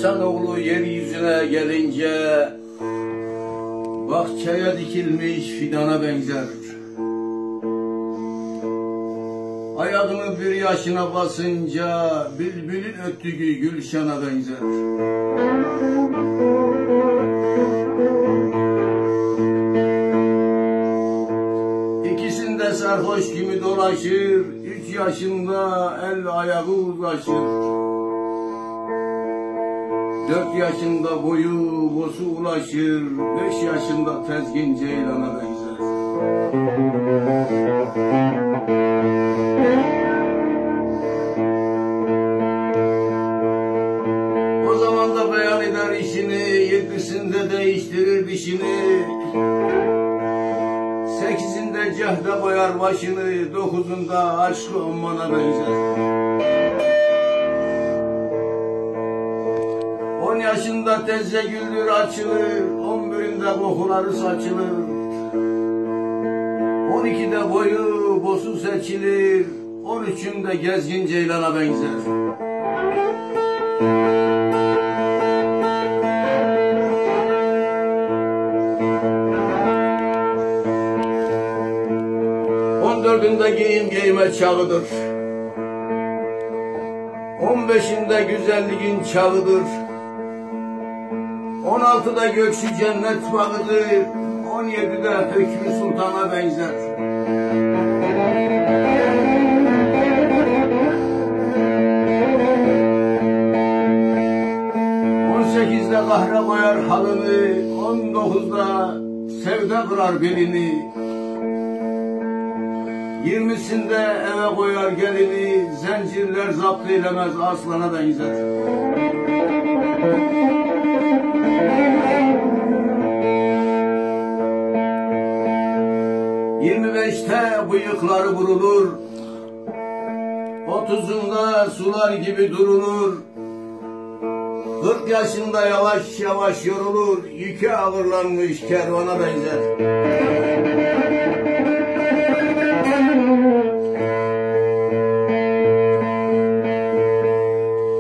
İnsanoğlu yeryüzüne gelince bahçeye dikilmiş fidana benzer. Ayağını bir yaşına basınca bülbülün öttüğü gülşana benzer. İkisinde sarhoş gibi dolaşır, 3 yaşında el ayağı uzlaşır. 4 yaşında boyu bosu ulaşır, 5 yaşında tezgin ceylana benzer. O zaman da beyan eder işini, 7'sinde değiştirir dişini. 8'inde cehde koyar başını, 9'unda aşkı ummana benzer. 10 yaşında tezze güldür açılır, 11'inde kokuları saçılır. 12'de boyu bosu seçilir, 13'ünde gezgin ceylana benzer. Dördünde giyim giyme çağıdır. 15'inde güzelliğin çağıdır. 16'da göksü cennet bağıdır. 17'de hükmü sultana benzer. ...18'de kahre koyar halını, 19'da sevde kırar belini. 20'sinde eve koyar gelini, zincirler zapt eylemez aslana benzer. 25'te bıyıkları vurulur, 30'unda sular gibi durulur. 40 yaşında yavaş yavaş yorulur, yüke ağırlanmış kervana benzer.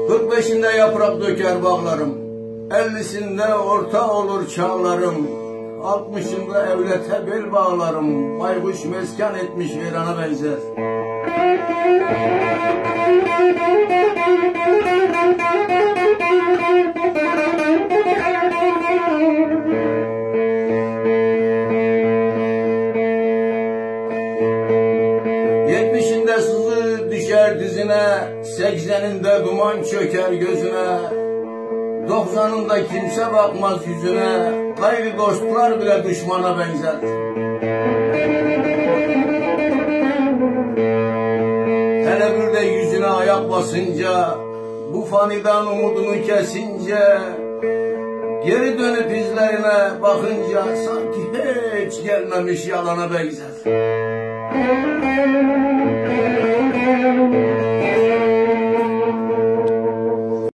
45'inde yaprak döker bağlarım, 50'sinde orta olur çağlarım, 60'ında evlete bel bağlarım, baykuş meskan etmiş verana benzer. Yetmişinde sızı düşer dizine, 80'inde duman çöker gözüne, 90'ında kimse bakmaz yüzüne, gayri dostlar bile düşmana benzer. Hele bir de yüzüne ayak basınca, bu faniden umudunu kesince, geri dönüp izlerine bakınca sanki hiç gelmemiş yalana benzer.